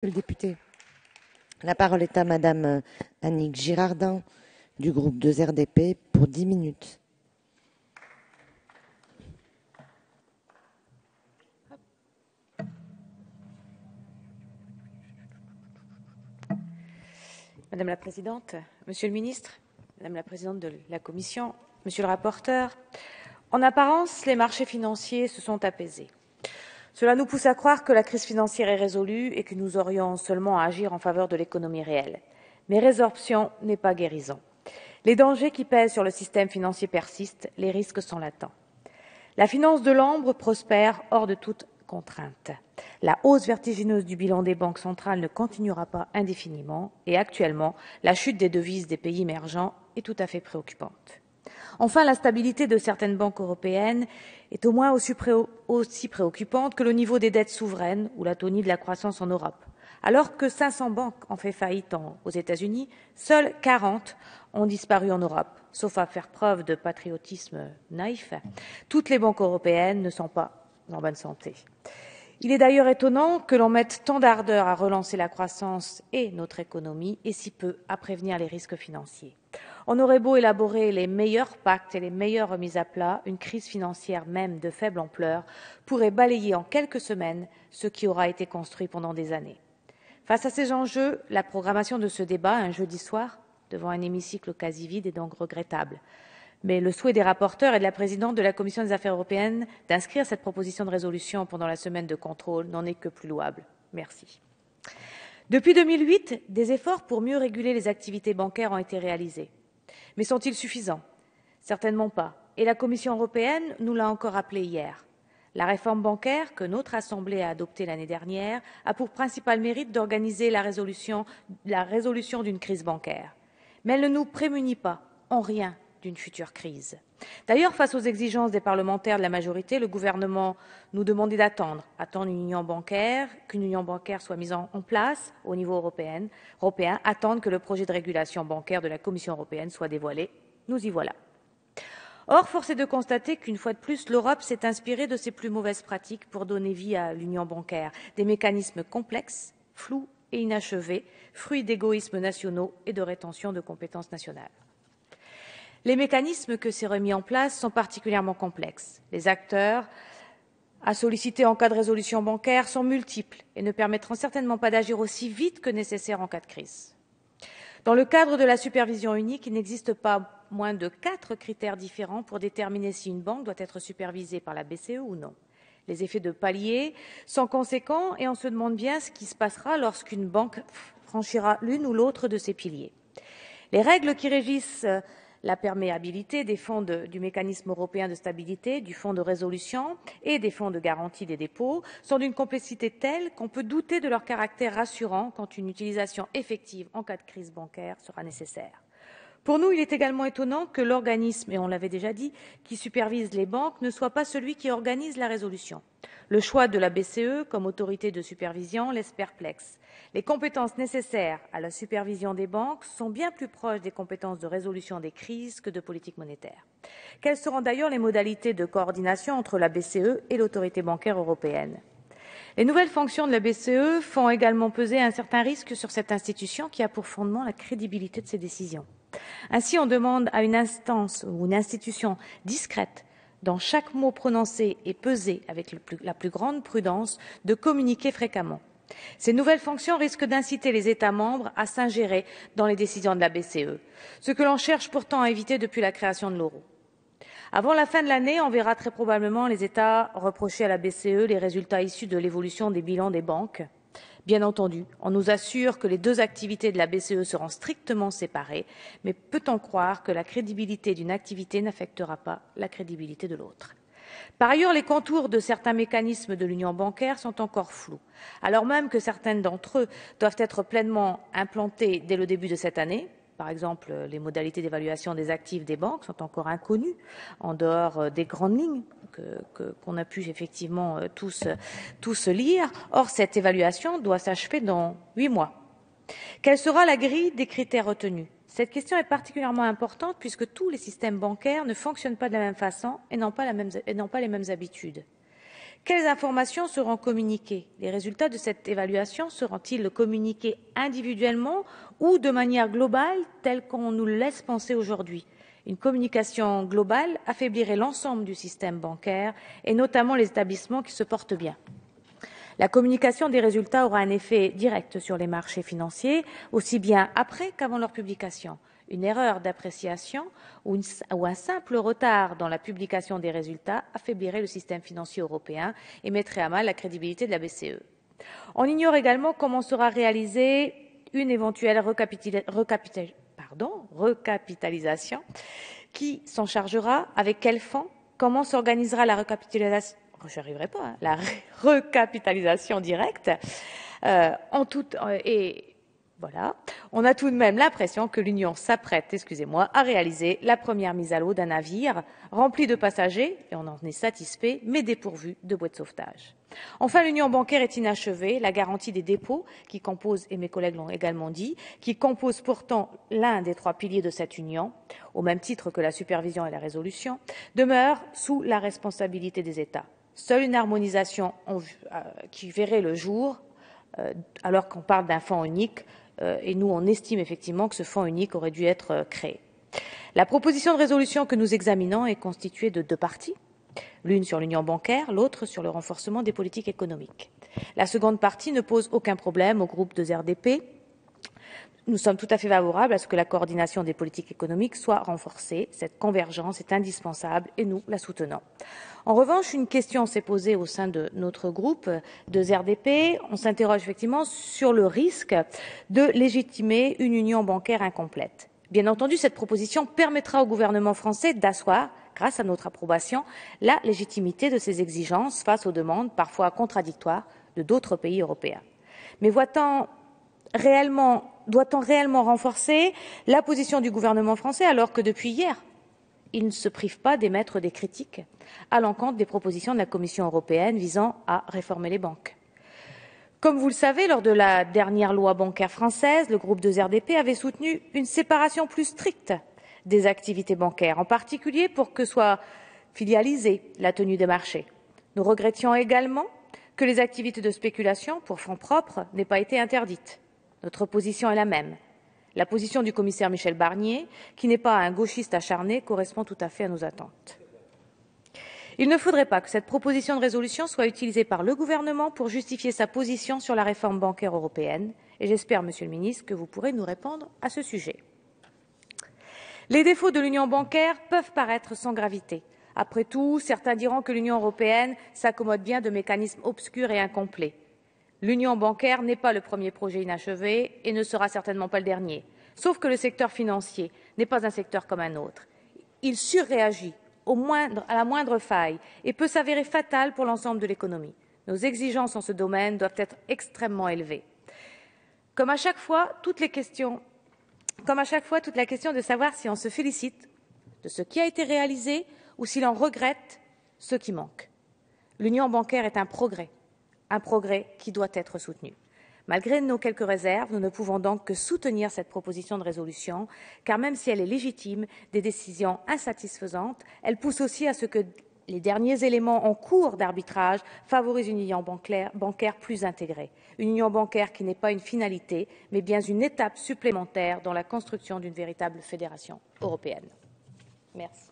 Le député. La parole est à Madame Annick Girardin du groupe 2RDP pour 10 minutes. Madame la Présidente, Monsieur le Ministre, Madame la Présidente de la Commission, Monsieur le rapporteur, en apparence, les marchés financiers se sont apaisés. Cela nous pousse à croire que la crise financière est résolue et que nous aurions seulement à agir en faveur de l'économie réelle. Mais résorption n'est pas guérison. Les dangers qui pèsent sur le système financier persistent, les risques sont latents. La finance de l'ombre prospère hors de toute contrainte. La hausse vertigineuse du bilan des banques centrales ne continuera pas indéfiniment et actuellement, la chute des devises des pays émergents est tout à fait préoccupante. Enfin, la stabilité de certaines banques européennes est au moins aussi préoccupante que le niveau des dettes souveraines ou l'atonie de la croissance en Europe. Alors que 500 banques ont fait faillite aux États-Unis, seules 40 ont disparu en Europe. Sauf à faire preuve de patriotisme naïf, toutes les banques européennes ne sont pas en bonne santé. Il est d'ailleurs étonnant que l'on mette tant d'ardeur à relancer la croissance et notre économie et si peu à prévenir les risques financiers. On aurait beau élaborer les meilleurs pactes et les meilleures remises à plat, une crise financière même de faible ampleur pourrait balayer en quelques semaines ce qui aura été construit pendant des années. Face à ces enjeux, la programmation de ce débat, un jeudi soir, devant un hémicycle quasi vide, est donc regrettable. Mais le souhait des rapporteurs et de la présidente de la Commission des affaires européennes d'inscrire cette proposition de résolution pendant la semaine de contrôle n'en est que plus louable. Merci. Depuis 2008, des efforts pour mieux réguler les activités bancaires ont été réalisés. Mais sont-ils suffisants? Certainement pas. Et la Commission européenne nous l'a encore rappelé hier. La réforme bancaire, que notre Assemblée a adoptée l'année dernière, a pour principal mérite d'organiser la résolution d'une crise bancaire. Mais elle ne nous prémunit pas, en rien, d'une future crise. D'ailleurs, face aux exigences des parlementaires de la majorité, le gouvernement nous demandait d'attendre qu'une union bancaire soit mise en place au niveau européen, attendre que le projet de régulation bancaire de la Commission européenne soit dévoilé. Nous y voilà. Or, force est de constater qu'une fois de plus, l'Europe s'est inspirée de ses plus mauvaises pratiques pour donner vie à l'union bancaire, des mécanismes complexes, flous et inachevés, fruits d'égoïsmes nationaux et de rétention de compétences nationales. Les mécanismes que s'est remis en place sont particulièrement complexes. Les acteurs à solliciter en cas de résolution bancaire sont multiples et ne permettront certainement pas d'agir aussi vite que nécessaire en cas de crise. Dans le cadre de la supervision unique, il n'existe pas moins de 4 critères différents pour déterminer si une banque doit être supervisée par la BCE ou non. Les effets de palier sont conséquents et on se demande bien ce qui se passera lorsqu'une banque franchira l'une ou l'autre de ces piliers. Les règles qui régissent la perméabilité des fonds du mécanisme européen de stabilité, du fonds de résolution et des fonds de garantie des dépôts sont d'une complexité telle qu'on peut douter de leur caractère rassurant quand une utilisation effective en cas de crise bancaire sera nécessaire. Pour nous, il est également étonnant que l'organisme, et on l'avait déjà dit, qui supervise les banques ne soit pas celui qui organise la résolution. Le choix de la BCE comme autorité de supervision laisse perplexe. Les compétences nécessaires à la supervision des banques sont bien plus proches des compétences de résolution des crises que de politique monétaire. Quelles seront d'ailleurs les modalités de coordination entre la BCE et l'autorité bancaire européenne? Les nouvelles fonctions de la BCE font également peser un certain risque sur cette institution qui a pour fondement la crédibilité de ses décisions. Ainsi, on demande à une instance ou une institution discrète, dont chaque mot prononcé est pesé avec la plus grande prudence, de communiquer fréquemment. Ces nouvelles fonctions risquent d'inciter les États membres à s'ingérer dans les décisions de la BCE, ce que l'on cherche pourtant à éviter depuis la création de l'euro. Avant la fin de l'année, on verra très probablement les États reprocher à la BCE les résultats issus de l'évolution des bilans des banques. Bien entendu, on nous assure que les deux activités de la BCE seront strictement séparées, mais peut-on croire que la crédibilité d'une activité n'affectera pas la crédibilité de l'autre? Par ailleurs, les contours de certains mécanismes de l'union bancaire sont encore flous, alors même que certains d'entre eux doivent être pleinement implantés dès le début de cette année. Par exemple, les modalités d'évaluation des actifs des banques sont encore inconnues, en dehors des grandes lignes qu'on a pu effectivement tous lire. Or, cette évaluation doit s'achever dans 8 mois. Quelle sera la grille des critères retenus? Cette question est particulièrement importante puisque tous les systèmes bancaires ne fonctionnent pas de la même façon et n'ont pas les mêmes habitudes. Quelles informations seront communiquées? Les résultats de cette évaluation seront-ils communiqués individuellement ou de manière globale, telle qu'on nous le laisse penser aujourd'hui? Une communication globale affaiblirait l'ensemble du système bancaire et notamment les établissements qui se portent bien. La communication des résultats aura un effet direct sur les marchés financiers, aussi bien après qu'avant leur publication. Une erreur d'appréciation ou un simple retard dans la publication des résultats affaiblirait le système financier européen et mettrait à mal la crédibilité de la BCE. On ignore également comment sera réalisée une éventuelle recapitalisation, qui s'en chargera, avec quels fonds, comment s'organisera la recapitalisation. J'arriverai pas, hein, la recapitalisation directe. Voilà. On a tout de même l'impression que l'Union s'apprête, à réaliser la première mise à l'eau d'un navire rempli de passagers, et on en est satisfait, mais dépourvu de bouée de sauvetage. Enfin, l'union bancaire est inachevée. La garantie des dépôts, qui compose, et mes collègues l'ont également dit, qui compose pourtant l'un des 3 piliers de cette union, au même titre que la supervision et la résolution, demeure sous la responsabilité des États. Seule une harmonisation qui verrait le jour, alors qu'on parle d'un fonds unique, et nous on estime effectivement que ce fonds unique aurait dû être créé. La proposition de résolution que nous examinons est constituée de 2 parties, l'une sur l'union bancaire, l'autre sur le renforcement des politiques économiques. La seconde partie ne pose aucun problème au groupe de RDP. Nous sommes tout à fait favorables à ce que la coordination des politiques économiques soit renforcée. Cette convergence est indispensable et nous la soutenons. En revanche, une question s'est posée au sein de notre groupe de RDP. On s'interroge effectivement sur le risque de légitimer une union bancaire incomplète. Bien entendu, cette proposition permettra au gouvernement français d'asseoir, grâce à notre approbation, la légitimité de ses exigences face aux demandes parfois contradictoires de d'autres pays européens. Mais doit-on réellement renforcer la position du gouvernement français alors que depuis hier, il ne se prive pas d'émettre des critiques à l'encontre des propositions de la Commission européenne visant à réformer les banques? Comme vous le savez, lors de la dernière loi bancaire française, le groupe de RDP avait soutenu une séparation plus stricte des activités bancaires, en particulier pour que soit filialisée la tenue des marchés. Nous regrettions également que les activités de spéculation pour fonds propres n'aient pas été interdites. Notre position est la même. La position du commissaire Michel Barnier, qui n'est pas un gauchiste acharné, correspond tout à fait à nos attentes. Il ne faudrait pas que cette proposition de résolution soit utilisée par le gouvernement pour justifier sa position sur la réforme bancaire européenne, et j'espère, Monsieur le Ministre, que vous pourrez nous répondre à ce sujet. Les défauts de l'union bancaire peuvent paraître sans gravité. Après tout, certains diront que l'Union européenne s'accommode bien de mécanismes obscurs et incomplets. L'union bancaire n'est pas le premier projet inachevé et ne sera certainement pas le dernier. Sauf que le secteur financier n'est pas un secteur comme un autre. Il surréagit à la moindre faille et peut s'avérer fatal pour l'ensemble de l'économie. Nos exigences en ce domaine doivent être extrêmement élevées. Comme à chaque fois, toute la question de savoir si on se félicite de ce qui a été réalisé ou si l'on regrette ce qui manque. L'union bancaire est un progrès qui doit être soutenu. Malgré nos quelques réserves, nous ne pouvons donc que soutenir cette proposition de résolution, car même si elle est légitime des décisions insatisfaisantes, elle pousse aussi à ce que les derniers éléments en cours d'arbitrage favorisent une union bancaire plus intégrée. Une union bancaire qui n'est pas une finalité, mais bien une étape supplémentaire dans la construction d'une véritable fédération européenne. Merci.